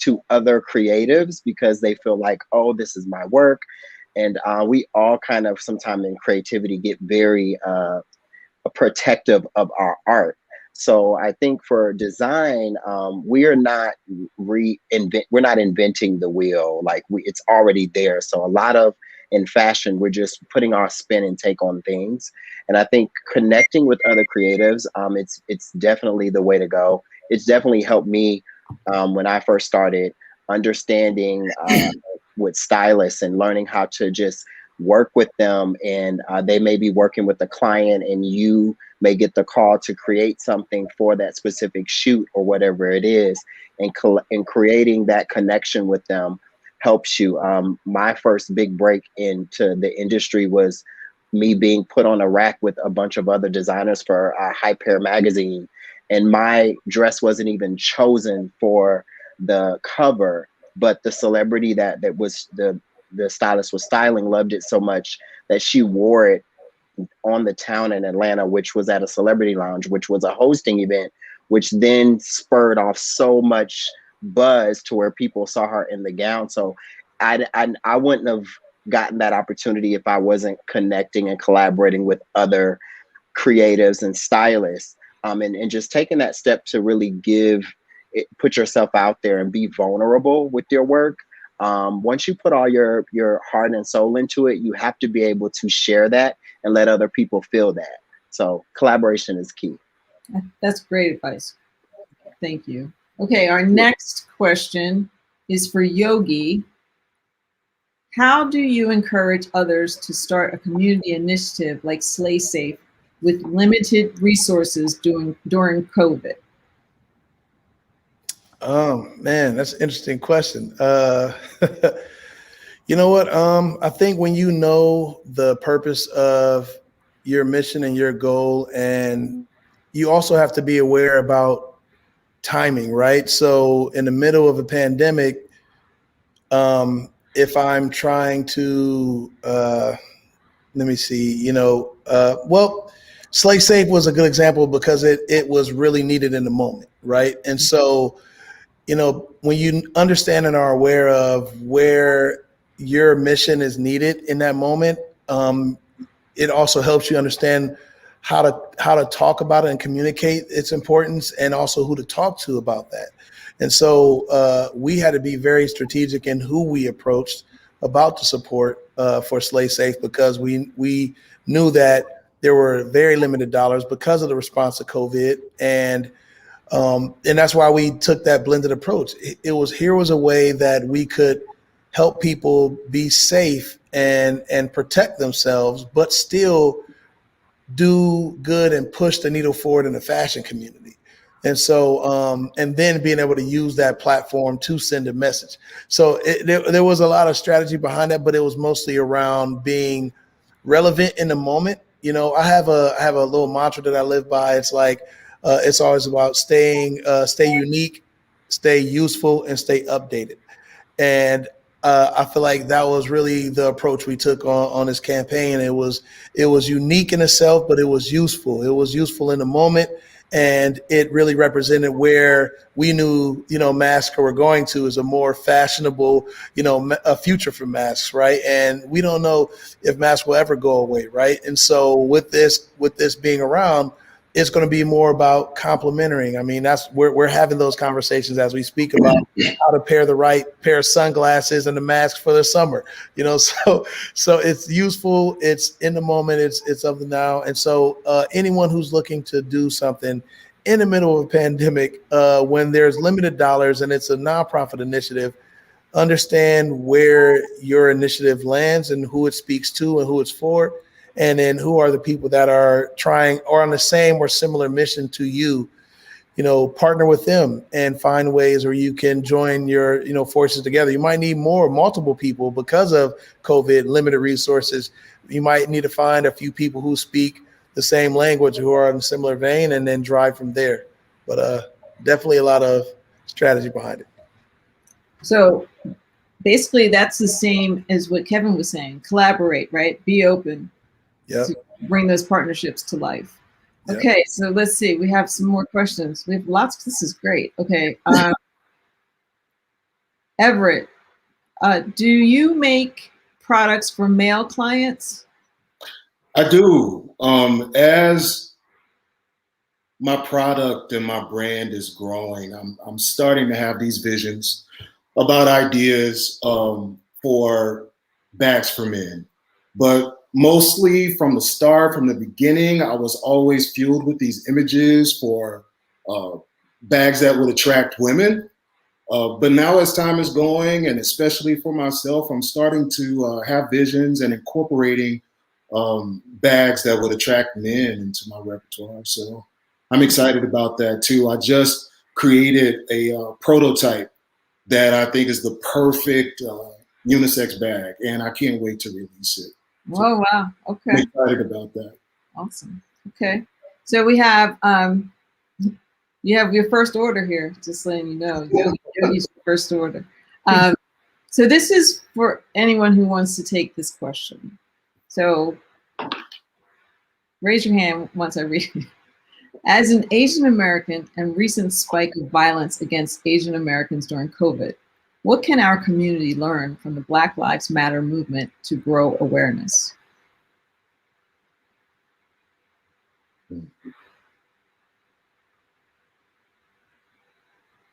to other creatives because they feel like, oh, this is my work. And we all kind of sometimes in creativity get very protective of our art. So I think for design, we're not inventing the wheel. Like it's already there. So a lot of in fashion, we're just putting our spin and take on things. And I think connecting with other creatives, it's definitely the way to go. It's definitely helped me when I first started understanding with stylists and learning how to just work with them. And they may be working with a client and you may get the call to create something for that specific shoot or whatever it is. And creating that connection with them helps you. My first big break into the industry was me being put on a rack with a bunch of other designers for Hyper magazine. And my dress wasn't even chosen for the cover, but the celebrity that was the stylist was styling loved it so much that she wore it on the town in Atlanta, which was at a celebrity lounge, which was a hosting event, which then spurred off so much buzz to where people saw her in the gown. So I wouldn't have gotten that opportunity if I wasn't connecting and collaborating with other creatives and stylists. And just taking that step to really put yourself out there and be vulnerable with your work. Once you put all your heart and soul into it, you have to be able to share that and let other people feel that. So collaboration is key. That's great advice. Thank you. Okay, our next question is for Yogi. How do you encourage others to start a community initiative like Slay Safe with limited resources during COVID? Oh man, that's an interesting question. You know what? I think when you know the purpose of your mission and your goal, and you also have to be aware about timing, right? So in the middle of a pandemic, if I'm trying to, let me see, well, Slay Safe was a good example because it was really needed in the moment, right? And so, when you understand and are aware of where your mission is needed in that moment, it also helps you understand how to talk about it and communicate its importance, and also who to talk to about that. And so we had to be very strategic in who we approached about the support for Slay Safe, because we knew that there were very limited dollars because of the response to COVID, and that's why we took that blended approach. Here was a way that we could help people be safe and protect themselves, but still do good and push the needle forward in the fashion community. And so, and then being able to use that platform to send a message. So there was a lot of strategy behind that, but it was mostly around being relevant in the moment. You know, I have a little mantra that I live by. It's like, it's always about stay unique, stay useful, and stay updated. And I feel like that was really the approach we took on this campaign. It was unique in itself, but it was useful. It was useful in the moment, and it really represented where we knew, you know, masks were going to, is a more fashionable, you know, a future for masks, right? And we don't know if masks will ever go away, right? And so with this being around, it's going to be more about complementing. I mean, that's we're having those conversations as we speak about how to pair the right pair of sunglasses and the mask for the summer. You know, so it's useful. It's in the moment. It's of the now. And so anyone who's looking to do something in the middle of a pandemic, when there's limited dollars and it's a nonprofit initiative, understand where your initiative lands and who it speaks to and who it's for. And then who are the people that are trying or on the same or similar mission to you, you know, partner with them and find ways where you can join your, you know, forces together. You might need multiple people because of COVID, limited resources. You might need to find a few people who speak the same language, who are in a similar vein, and then drive from there. But definitely a lot of strategy behind it. So basically that's the same as what Kevin was saying, collaborate, right? Be open. Yep. To bring those partnerships to life. Yep. Okay, so let's see. We have some more questions. We have lots. This is great. Okay, Everett, do you make products for male clients? I do. As my product and my brand is growing, I'm starting to have these visions about ideas for bags for men, but mostly from the start, from the beginning, I was always fueled with these images for bags that would attract women. But now as time is going, and especially for myself, I'm starting to have visions and incorporating bags that would attract men into my repertoire. So I'm excited about that too. I just created a prototype that I think is the perfect unisex bag, and I can't wait to release it. Oh, wow. Okay. I'm excited about that. Awesome. Okay. So we have, you have your first order here, just letting you know. Yogi's first order. So this is for anyone who wants to take this question. So raise your hand once I read it. As an Asian American and recent spike of violence against Asian Americans during COVID, what can our community learn from the Black Lives Matter movement to grow awareness?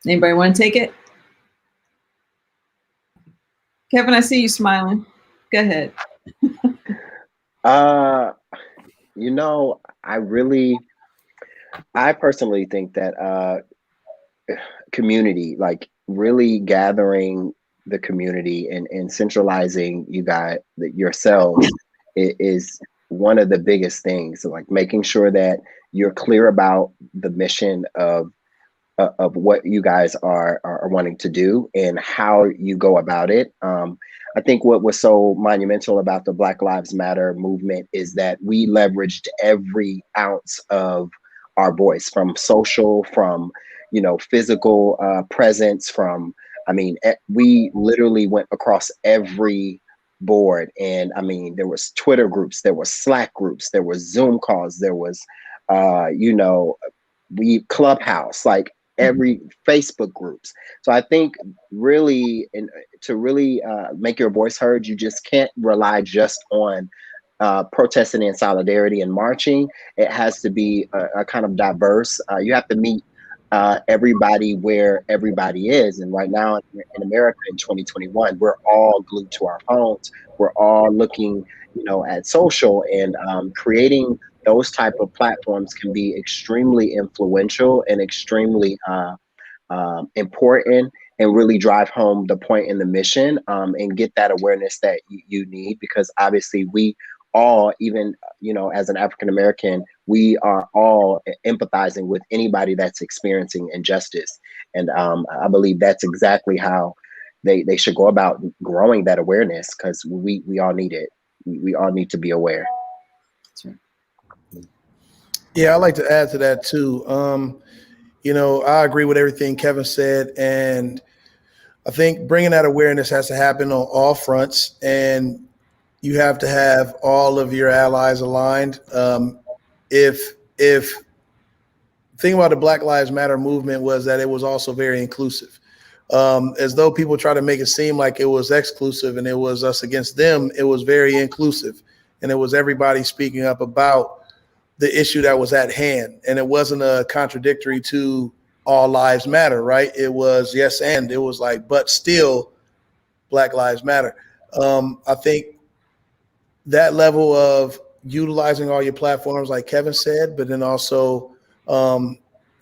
Anybody want to take it? Kevin, I see you smiling. Go ahead. You know, I personally think that community, like really gathering the community and centralizing yourselves is one of the biggest things. So like making sure that you're clear about the mission of what you guys are wanting to do and how you go about it. I think what was so monumental about the Black Lives Matter movement is that we leveraged every ounce of our voice, from social, from, you know, physical presence, from, I mean, we literally went across every board. And I mean, there was Twitter groups, there was Slack groups, there was Zoom calls, there was, you know, Clubhouse, like every Facebook groups. So I think really, to really make your voice heard, you just can't rely just on protesting in solidarity and marching. It has to be a kind of diverse. You have to meet everybody where everybody is. And right now in America in 2021, we're all glued to our phones. We're all looking, you know, at social, and creating those type of platforms can be extremely influential and extremely important and really drive home the point and the mission, and get that awareness that you need, because obviously we all, even, you know, as an African American, we are all empathizing with anybody that's experiencing injustice. And I believe that's exactly how they should go about growing that awareness, because we all need it. We all need to be aware. Yeah, I'd like to add to that too. You know, I agree with everything Kevin said, and I think bringing that awareness has to happen on all fronts, and you have to have all of your allies aligned. If the thing about the Black Lives Matter movement was that it was also very inclusive. As though people try to make it seem like it was exclusive and it was us against them, it was very inclusive, and it was everybody speaking up about the issue that was at hand. And it wasn't a contradictory to all lives matter, right? It was yes, and it was like, but still Black Lives Matter. I think that level of utilizing all your platforms, like Kevin said, but then also,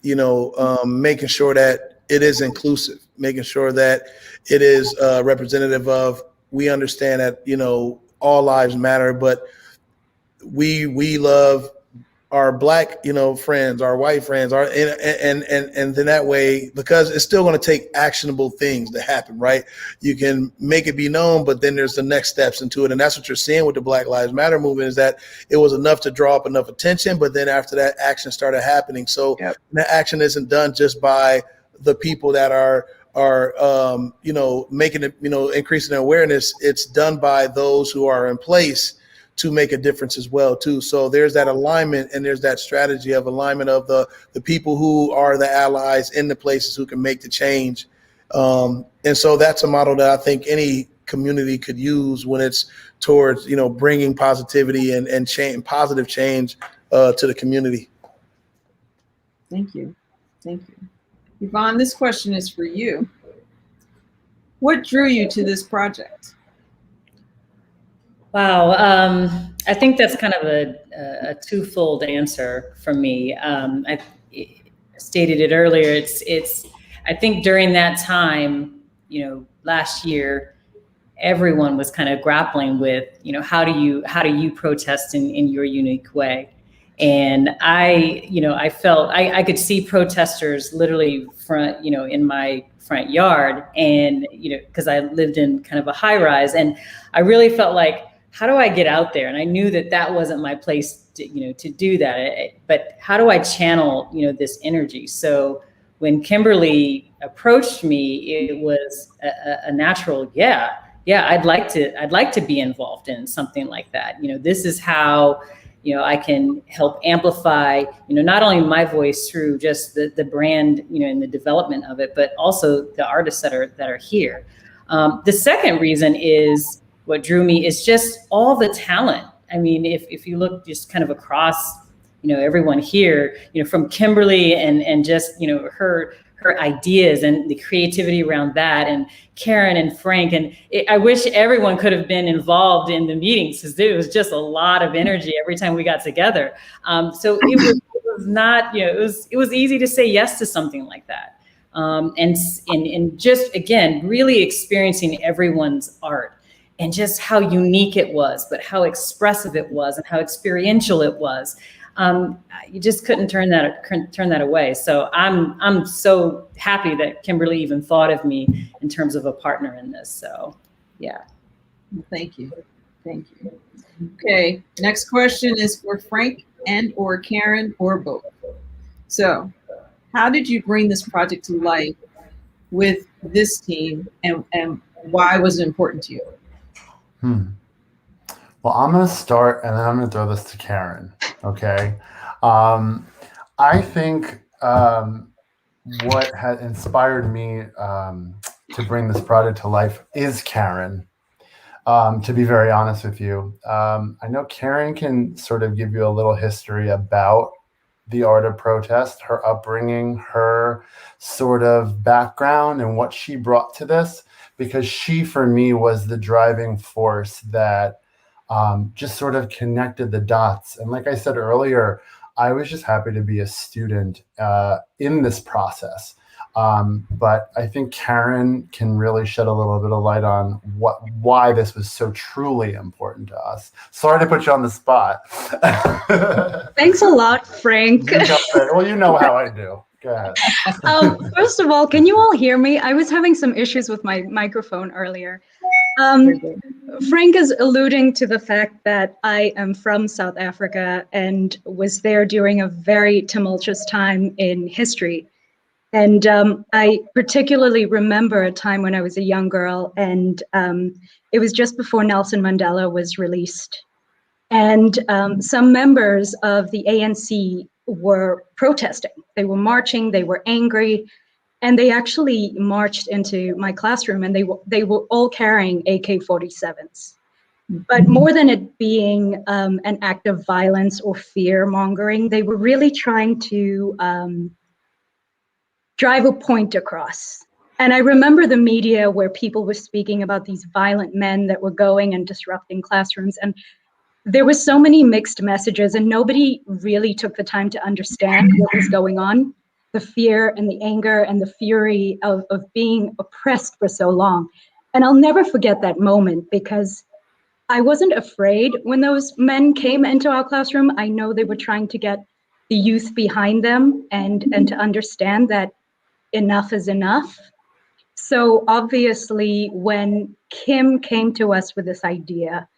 making sure that it is inclusive, making sure that it is representative of, we understand that, you know, all lives matter, but we love our Black, you know, friends, our white friends, and then that way, because it's still going to take actionable things to happen, right? You can make it be known, but then there's the next steps into it. And that's what you're seeing with the Black Lives Matter movement, is that it was enough to draw up enough attention, but then after that, action started happening. So that action isn't done just by the people that are making it, increasing awareness. It's done by those who are in place to make a difference as well too. So there's that alignment, and there's that strategy of alignment of the people who are the allies in the places who can make the change. And so that's a model that I think any community could use when it's towards, bringing positivity and change, positive change to the community. Thank you. Thank you. Yvonne, this question is for you. What drew you to this project? Wow, I think that's kind of a twofold answer from me. I stated it earlier. It's. I think during that time, last year, everyone was kind of grappling with, how do you protest in your unique way? And I felt I could see protesters literally in my front yard, and because I lived in kind of a high rise, and I really felt like, how do I get out there? And I knew that wasn't my place to do that. But how do I channel this energy? So when Kimberly approached me, it was a natural, yeah, I'd like to be involved in something like that. This is how I can help amplify not only my voice through just the brand and the development of it, but also the artists that are here. The second reason is, what drew me is just all the talent. I mean, if you look just kind of across, everyone here, from Kimberly and just, her ideas and the creativity around that, and Karen and Frank. And I wish everyone could have been involved in the meetings, because there was just a lot of energy every time we got together. So it was not, it was easy to say yes to something like that. And just, again, really experiencing everyone's art, and just how unique it was, but how expressive it was, and how experiential it was. You just couldn't turn that away. So I'm so happy that Kimberly even thought of me in terms of a partner in this. So, yeah. Thank you. Thank you. Okay, next question is for Frank and or Karen or both. So, how did you bring this project to life with this team, and why was it important to you? Well, I'm going to start, and then I'm going to throw this to Karen. Okay. I think what had inspired me to bring this project to life is Karen. To be very honest with you, I know Karen can sort of give you a little history about the art of protest, her upbringing, her sort of background, and what she brought to this, because she, for me, was the driving force that just sort of connected the dots. And like I said earlier, I was just happy to be a student in this process. But I think Karen can really shed a little bit of light on why this was so truly important to us. Sorry to put you on the spot. Thanks a lot, Frank. Well, you know how I do. Go ahead. First of all, can you all hear me? I was having some issues with my microphone earlier. Frank is alluding to the fact that I am from South Africa and was there during a very tumultuous time in history. And I particularly remember a time when I was a young girl, and it was just before Nelson Mandela was released. And some members of the ANC were protesting. They were marching, they were angry, and they actually marched into my classroom, and they were all carrying AK-47s. But more than it being an act of violence or fear mongering, they were really trying to drive a point across. And I remember the media where people were speaking about these violent men that were going and disrupting classrooms. And there were so many mixed messages, and nobody really took the time to understand what was going on, the fear and the anger and the fury of being oppressed for so long. And I'll never forget that moment, because I wasn't afraid when those men came into our classroom. I know they were trying to get the youth behind them and to understand that enough is enough. So obviously, when Kim came to us with this idea,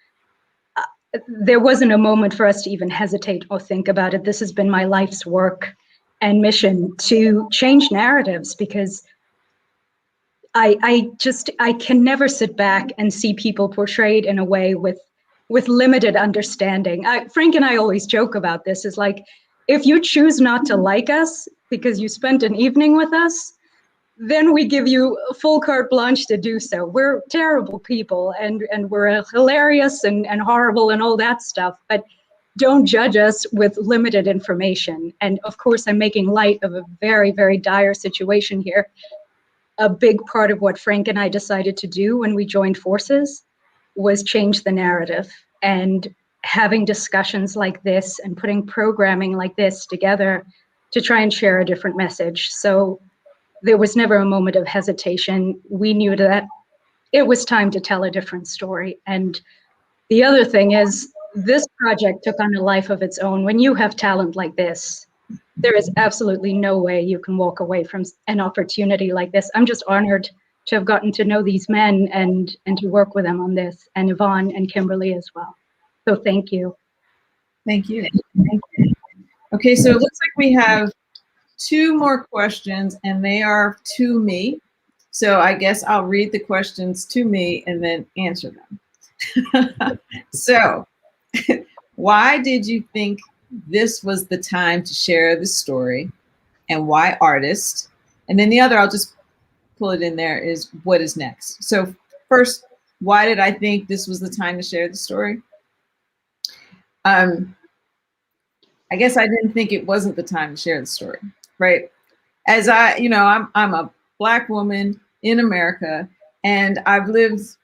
there wasn't a moment for us to even hesitate or think about it. This has been my life's work and mission to change narratives, because I can never sit back and see people portrayed in a way with limited understanding. Frank and I always joke about this, is like, if you choose not to like us because you spent an evening with us, then we give you full carte blanche to do so. We're terrible people, and we're hilarious and horrible and all that stuff, but don't judge us with limited information. And of course, I'm making light of a very, very dire situation here. A big part of what Frank and I decided to do when we joined forces was change the narrative, and having discussions like this and putting programming like this together to try and share a different message. So there was never a moment of hesitation. We knew that it was time to tell a different story. And the other thing is, this project took on a life of its own. When you have talent like this, there is absolutely no way you can walk away from an opportunity like this. I'm just honored to have gotten to know these men and to work with them on this, and Yvonne and Kimberly as well. So thank you. Thank you. Thank you. Okay, so it looks like we have 2 more questions, and they are to me. So I guess I'll read the questions to me and then answer them. So why did you think this was the time to share the story, and why artist? And then the other, I'll just pull it in there, is what is next? So first, why did I think this was the time to share the story? I guess I didn't think it wasn't the time to share the story, right? As I'm a Black woman in America, and I've lived,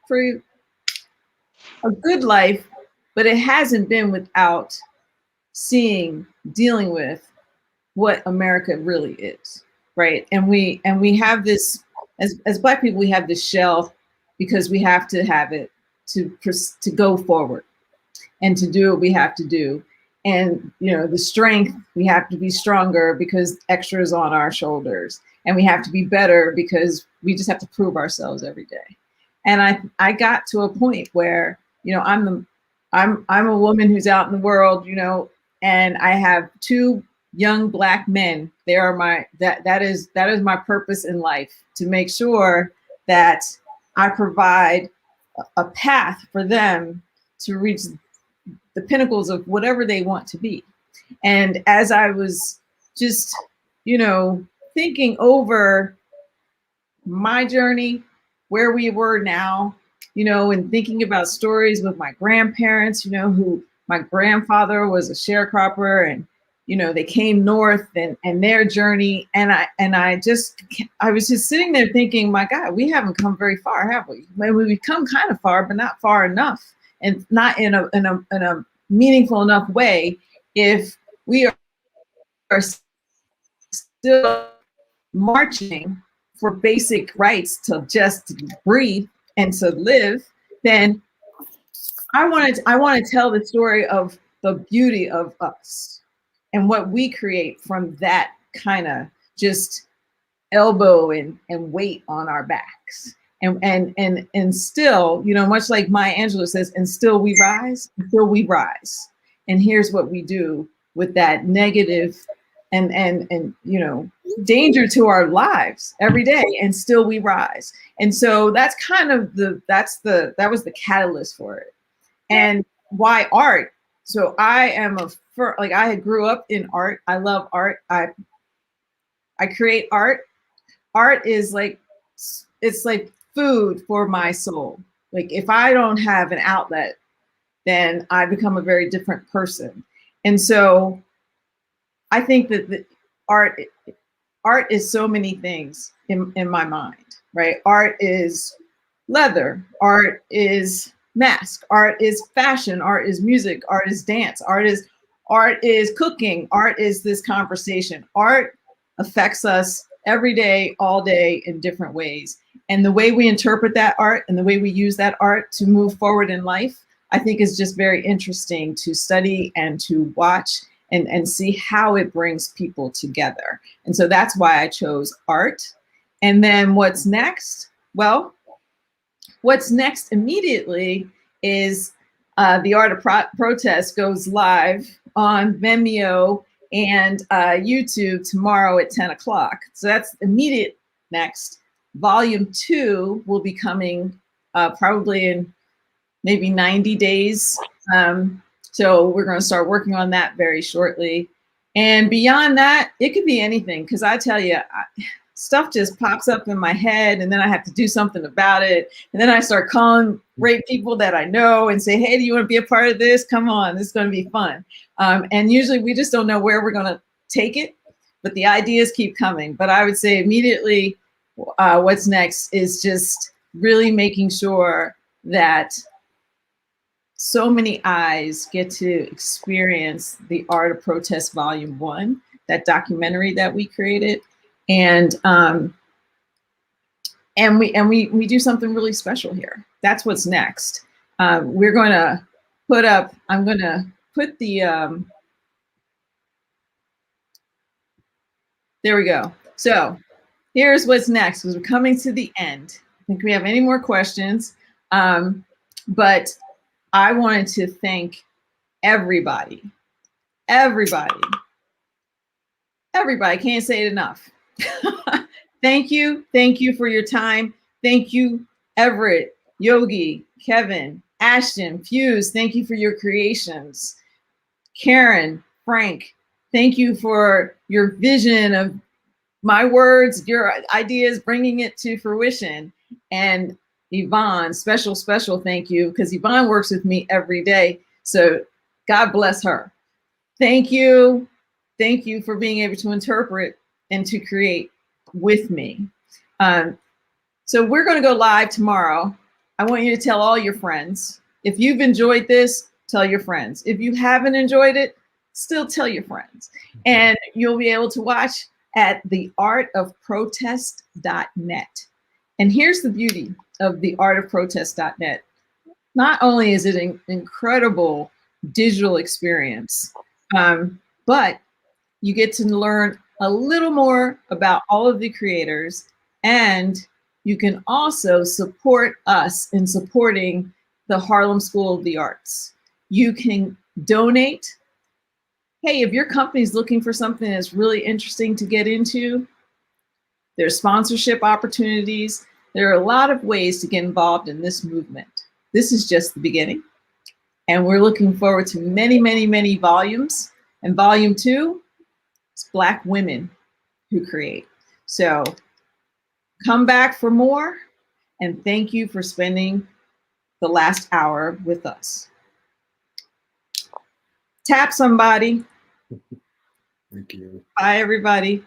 for a good life, but it hasn't been without dealing with what America really is, right? And we have this, as Black people, we have this shell because we have to have it to go forward and to do what we have to do. And, the strength, we have to be stronger because extra is on our shoulders. And we have to be better because we just have to prove ourselves every day. And I got to a point where, I'm a woman who's out in the world, and I have 2 young Black men. They are that is my purpose in life, to make sure that I provide a path for them to reach the pinnacles of whatever they want to be. And as I was just, thinking over my journey, where we were now, and thinking about stories with my grandparents, who my grandfather was a sharecropper, and, they came north and their journey. And I was just sitting there thinking, my God, we haven't come very far, have we? We've come kind of far, but not far enough. And not in a meaningful enough way if we are still marching for basic rights to just breathe and to live, then I want to tell the story of the beauty of us and what we create from that kind of just elbow and weight on our backs. And still, you know, much like Maya Angelou says, and still we rise, until we rise. And here's what we do with that negative and you know, danger to our lives every day, and still we rise. And so that's kind of that was the catalyst for it. And why art? So I am I grew up in art. I love art. I create art. Art is like, it's like food for my soul. Like if I don't have an outlet, then I become a very different person. And so I think that the art is so many things in my mind, right? Art is leather, art is mask, art is fashion, art is music, art is dance, art is cooking, art is this conversation. Art affects us every day, all day in different ways. And the way we interpret that art and the way we use that art to move forward in life, I think is just very interesting to study and to watch and see how it brings people together. And so that's why I chose art. And then what's next? Well, what's next immediately is the Art of Protest goes live on Vimeo and YouTube tomorrow at 10 o'clock. So that's immediate next. Volume 2 will be coming probably in maybe 90 days. So we're going to start working on that very shortly. And beyond that, it could be anything, because I tell you, stuff just pops up in my head, and then I have to do something about it. And then I start calling great people that I know and say, hey, do you want to be a part of this? Come on, this is going to be fun. And usually we just don't know where we're going to take it, but the ideas keep coming. But I would say immediately what's next is just really making sure that so many eyes get to experience the Art of Protest Volume 1, that documentary that we created. And we do something really special here. That's what's next. We're going to put up, I'm going to put the, there we go. So here's what's next, because we're coming to the end. I think we have any more questions, but I wanted to thank everybody, can't say it enough. Thank you for your time. Thank you, Everett, Yogi, Kevin, Ashton, Fuse, thank you for your creations. Karen, Frank, thank you for your vision of my words, your ideas, bringing it to fruition. And Yvonne, special thank you, because Yvonne works with me every day. So God bless her. Thank you for being able to interpret and to create with me. So we're going to go live tomorrow. I want you to tell all your friends. If you've enjoyed this, tell your friends. If you haven't enjoyed it, still tell your friends. And you'll be able to watch at theartofprotest.net. And here's the beauty of theartofprotest.net. Not only is it an incredible digital experience, but you get to learn a little more about all of the creators, and you can also support us in supporting the Harlem School of the Arts. You can donate. Hey, if your company is looking for something that's really interesting to get into, there's sponsorship opportunities. There are a lot of ways to get involved in this movement. This is just the beginning. And we're looking forward to many, many, many volumes. And volume 2 is Black women who create. So come back for more. And thank you for spending the last hour with us. Tap somebody. Thank you. Bye, everybody.